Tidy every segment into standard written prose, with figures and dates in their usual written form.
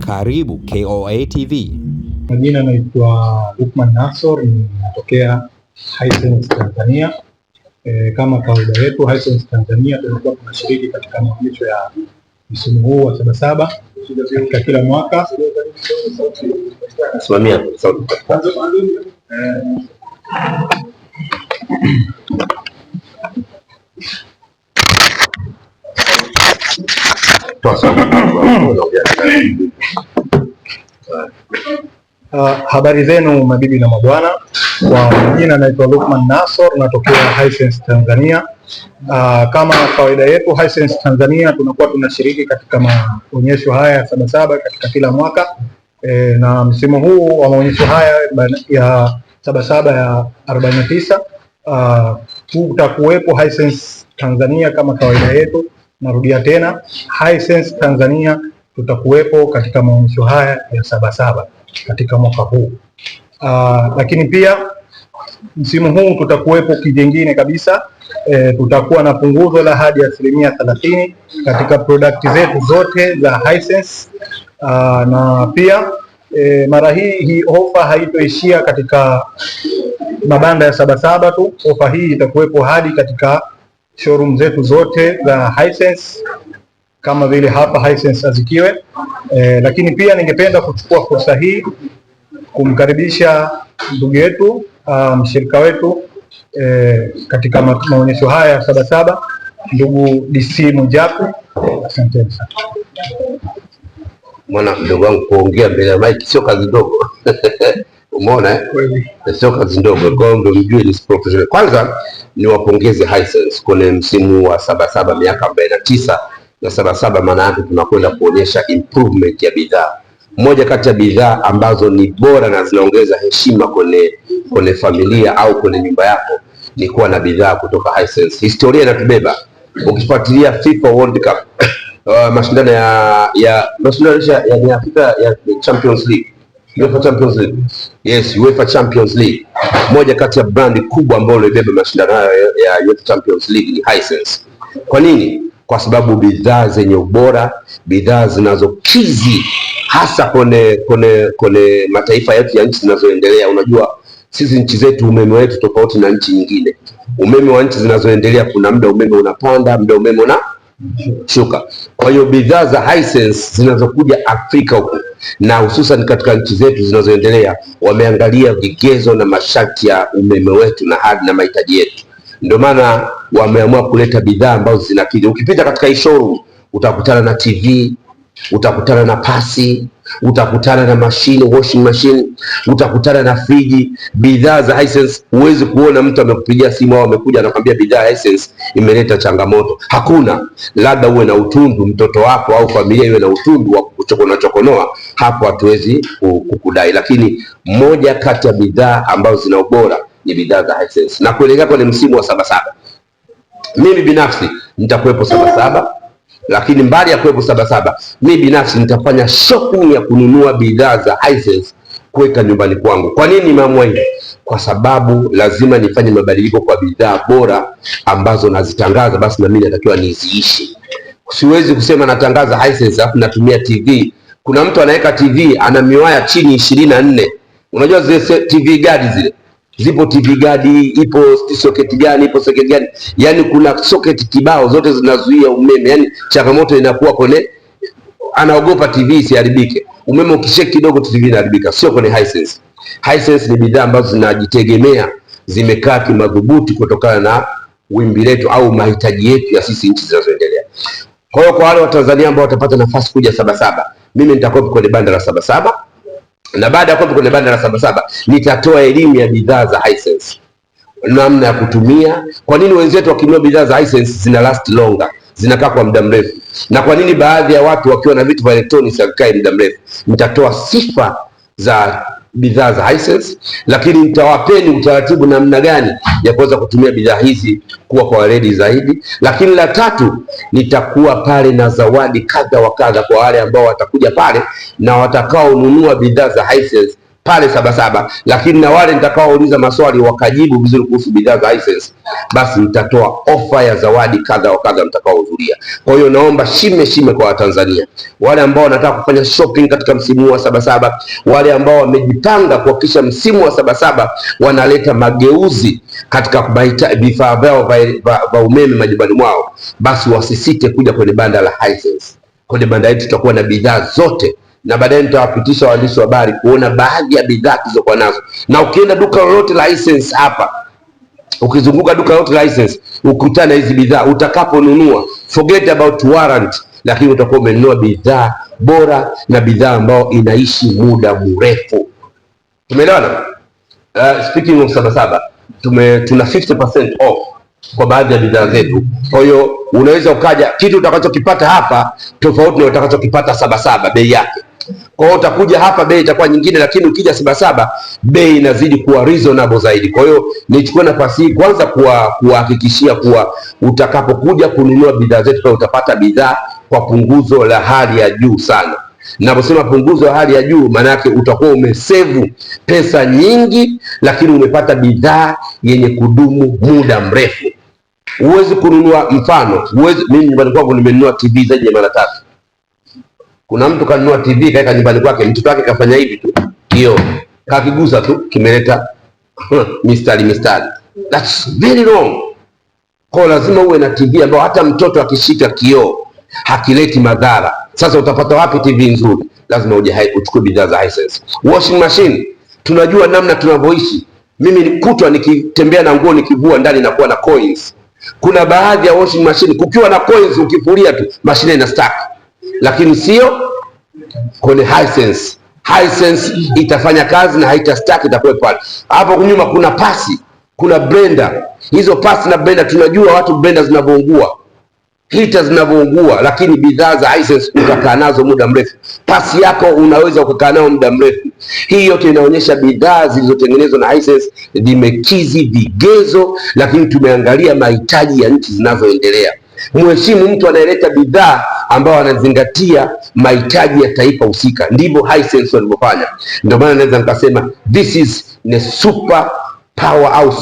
Karibu KOA TV. Majina naitwa Luqman Nassor, ninatokea Hisense Tanzania. Kama kawaida yetu Hisense Tanzania tunakuwa tunashiriki katika maonyesho ya msimu huu wa Sabasaba katika kila mwaka. Simamia sauti. Habari zenu mabibi na mabwana. Kwa majina naitwa Luqman Nassor, natokea Hisense Tanzania. Kama kawaida yetu Hisense Tanzania tunakuwa tunashiriki katika maonyesho haya ya Sabasaba katika kila mwaka. Na msimu huu wa maonyesho haya ya Sabasaba ya 49 tutakuwepo Hisense Tanzania kama kawaida yetu. Narudia tena, Hisense Tanzania tutakuwepo katika maonyesho haya ya Sabasaba katika mwaka huu. Lakini pia msimu huu tutakuwepo kivingine kabisa. Tutakuwa na punguzo la hadi 30% katika product zetu zote za Hisense. Na pia mara hii ofa haitoishia katika mabanda ya Sabasaba tu. Ofa hii itakuwepo hadi katika showroom zetu zote za Hisense kama vile hapa Hisense Azikiwe. Lakini pia ningependa kuchukua fursa hii kumkaribisha ndugu yetu, mshirika wetu katika maonyesho haya ya Sabasaba, ndugu DC Mwijaku. Asante sana. Mwana mdogo wangu, kuongea mbele ya mic sio kazi ndogo. Umeona sio kazi ndogo, kwa hiyo ndio mjue ni professional. Kwanza niwapongeze Hisense kwenye msimu wa Sabasaba miaka 49 ya Sabasaba. Maana yake tunakwenda kuonyesha improvement ya bidhaa. Moja kati ya bidhaa ambazo ni bora na zinaongeza heshima kwenye familia au kwenye nyumba yako ni kuwa na bidhaa kutoka Hisense. Historia inatubeba. Ukifuatilia FIFA World Cup, mashindano ya Afrika ya Champions League, UEFA Champions League. Yes, UEFA Champions League. Moja kati ya brandi kubwa ambayo ilibeba mashindano ya UEFA Champions League ni Hisense. Kwa nini? Kwa sababu bidhaa zenye ubora, bidhaa zinazokizi hasa kwenye mataifa yetu ya nchi zinazoendelea. Unajua sisi nchi zetu umeme wetu tofauti na nchi nyingine. Umeme wa nchi zinazoendelea kuna muda umeme unapanda, muda umeme unashuka. Kwa hiyo bidhaa za Hisense zinazokuja Afrika huku na hususan katika nchi zetu zinazoendelea, wameangalia vigezo na masharti ya umeme wetu na hadi na mahitaji yetu. Ndio maana wameamua kuleta bidhaa ambazo zinakidhi. Ukipita katika hii showroom utakutana na TV, utakutana na pasi, utakutana na mashine, washing machine, utakutana na friji. Bidhaa za Hisense, huwezi kuona mtu amekupigia simu au amekuja anakuambia bidhaa ya Hisense imeleta changamoto. Hakuna. Labda uwe na utundu, mtoto wako au familia iwe na utundu wa kuchokonoa, hapo hatuwezi kukudai. Lakini moja kati ya bidhaa ambazo zina ubora ni bidhaa za Hisense. Na kuelekea kwenye msimu wa Sabasaba, mimi binafsi nitakuwepo Sabasaba. Lakini mbali ya kuwepo Sabasaba, mimi binafsi nitafanya shopping ya kununua bidhaa za Hisense kuweka nyumbani kwangu. Kwa nini nimeamua hivi? Kwa sababu lazima nifanye mabadiliko kwa bidhaa bora ambazo nazitangaza, basi na mimi natakiwa niziishi. Siwezi kusema natangaza Hisense alafu natumia TV. Kuna mtu anaweka TV ana miwaya chini 24. Unajua zile TV gadi zile? Zipo TV gadi, ipo socket gani, ipo socket gani. Yaani kuna socket kibao, zote zinazuia umeme. Yaani changamoto inakuwa kwenye anaogopa TV isiharibike. Umeme ukisheki kidogo TV inaharibika. Sio kwenye Hisense. Hisense ni bidhaa ambazo zinajitegemea, zimekaa kimadhubuti kutokana na wimbi letu au mahitaji yetu ya sisi nchi zinazoendelea. Kwa hiyo kwa wale wa Tanzania ambao watapata nafasi kuja Sabasaba, mimi nitakuwa kwenye banda la Sabasaba. Na baada ya kuwa kwenye banda la Sabasaba, nitatoa elimu ya bidhaa za Hisense, namna ya kutumia. Kwa nini wenzetu wakinunua bidhaa za Hisense zina last longer, zinakaa kwa muda mrefu, na kwa nini baadhi ya watu wakiwa na vitu vya electronics havikae muda mrefu? Nitatoa sifa za bidhaa za Hisense, lakini nitawapeni utaratibu namna gani ya kuweza kutumia bidhaa hizi kuwa kwa weledi zaidi. Lakini la tatu, nitakuwa pale na zawadi kadha wa kadha kwa wale ambao watakuja pale na watakao nunua bidhaa za Hisense pale Sabasaba, lakini na wale nitakaouliza maswali wakajibu vizuri kuhusu bidhaa za Hisense, basi nitatoa ofa ya zawadi kadha wa kadha mtakaohudhuria. Kwa hiyo naomba shime kwa Watanzania, wale ambao wanataka kufanya shopping katika msimu wa Sabasaba, wale ambao wamejipanga kuhakikisha msimu wa Sabasaba wanaleta mageuzi katika vifaa vyao vya umeme majumbani mwao, basi wasisite kuja kwenye banda la Hisense. Kwenye banda hili tutakuwa na bidhaa zote, na baadaye nitawapitisha waandishi wa habari kuona baadhi ya bidhaa tulizokuwa nazo. Na ukienda duka lolote la Hisense hapa, ukizunguka duka lolote la Hisense ukutana hizi bidhaa, utakaponunua forget about warranty, lakini utakuwa umenunua bidhaa bora na bidhaa ambayo inaishi muda mrefu. Tumeelewana? Speaking of Sabasaba, tuna 50% off kwa baadhi ya bidhaa zetu. Kwa hiyo unaweza ukaja, kitu utakachokipata hapa tofauti na utakachokipata Sabasaba bei yake. Kwa hiyo utakuja hapa bei itakuwa nyingine, lakini ukija Sabasaba bei inazidi kuwa reasonable zaidi. Kwa hiyo nichukue nafasi hii kwanza kuhakikishia kuwa utakapokuja kununua bidhaa zetu utapata bidhaa kwa punguzo la hali ya juu sana. Ninaposema punguzo la hali ya juu, maana yake utakuwa umesevu pesa nyingi, lakini umepata bidhaa yenye kudumu muda mrefu. Uwezi kununua, mfano mimi nyumbani kwangu nimenunua TV zaidi ya mara 3. Kuna mtu kanunua TV kaeka nyumbani kwake, mtoto wake kafanya hivi tu, hiyo kakigusa tu kimeleta mistari. That's very wrong. Kwa lazima uwe na TV ambayo hata mtoto akishika kioo hakileti madhara. Sasa utapata wapi TV nzuri? Lazima uchukue bidhaa za Hisense. Washing machine, tunajua namna tunavyoishi. Mimi kutwa nikitembea na nguo nikivua ndani na kuwa na coins. Kuna baadhi ya washing machine kukiwa na coins ukifulia tu mashine ina stack. Lakini sio kwenye Hisense. Hisense itafanya kazi na haita stack, itakuwa pale. Hapo nyuma kuna pasi, kuna blender. Hizo pasi na blender tunajua watu blender zinavyoungua, heater zinavyoungua, lakini bidhaa za Hisense utakaa nazo muda mrefu. Pasi yako unaweza ukakaa nayo muda mrefu. Hii yote inaonyesha bidhaa zilizotengenezwa na Hisense zimekidhi vigezo, lakini tumeangalia mahitaji ya nchi zinazoendelea. Mheshimu mtu anayeleta bidhaa ambao anazingatia mahitaji ya taifa husika. Ndivyo Hisense walivyofanya. Ndio maana naweza nikasema this is a super power au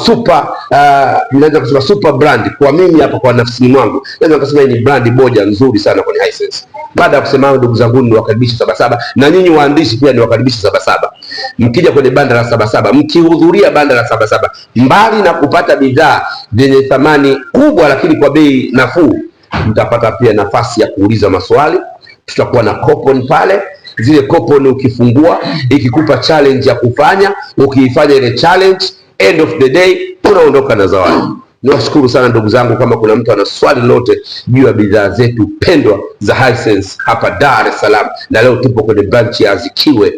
naweza kusema super brand kwa mimi hapa kwa nafsini mwangu. Naweza nikasema hii ni brand moja nzuri sana kwenye Hisense. Baada ya kusema ndugu zangu, niwakaribisha Sabasaba, na nyinyi waandishi pia niwakaribisha Sabasaba. Mkija kwenye banda la Sabasaba, mkihudhuria banda la Sabasaba, mbali na kupata bidhaa zenye thamani kubwa lakini kwa bei nafuu, mtapata pia nafasi ya kuuliza maswali. Tutakuwa na coupon pale. Zile coupon ukifungua ikikupa challenge ya kufanya, ukiifanya ile challenge, end of the day unaondoka na zawadi. Niwashukuru sana ndugu zangu. Kama kuna mtu ana swali lolote juu ya bidhaa zetu pendwa za Hisense hapa Dar es Salaam, na leo tupo kwenye branch ya Azikiwe.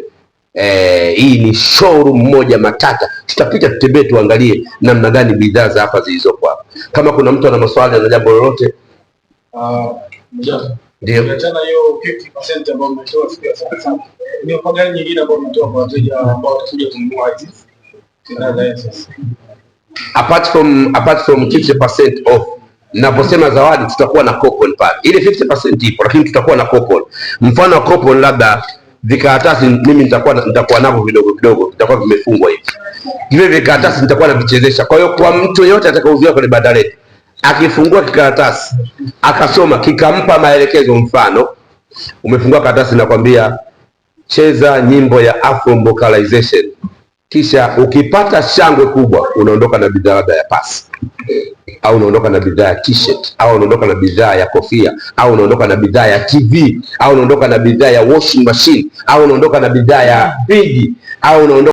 Hii ni showroom moja matata. Tutapita tutembee tuangalie namna gani bidhaa za hapa zilizopo hapa. Kama kuna mtu ana maswali na jambo lolote, ndio. Tena hiyo 50% ambayo mmetoa siku ya sasa. Ni ofa gani nyingine ambayo mmetoa kwa wateja ambao watakuja kununua hizi? Apart from 50% off, naposema zawadi tutakuwa na coupon pale. Ile 50% ipo, lakini tutakuwa na coupon. Mfano wa coupon, labda vikaratasi mimi nitakuwa navyo vidogo vitakuwa vimefungwa hivi. Vile vikaratasi nitakuwa navichezesha. Kwa hiyo kwa mtu yote atakayeuzia kwenye banda letu, akifungua kikaratasi akasoma kikampa maelekezo, mfano umefungua karatasi nakwambia cheza nyimbo ya Afro vocalization, kisha ukipata shangwe kubwa unaondoka na bidhaa ya pasi, au unaondoka na bidhaa ya t-shirt, au unaondoka na bidhaa ya kofia, au unaondoka na bidhaa ya TV, au unaondoka na bidhaa ya washing machine, au unaondoka na bidhaa ya friji, au unaondoka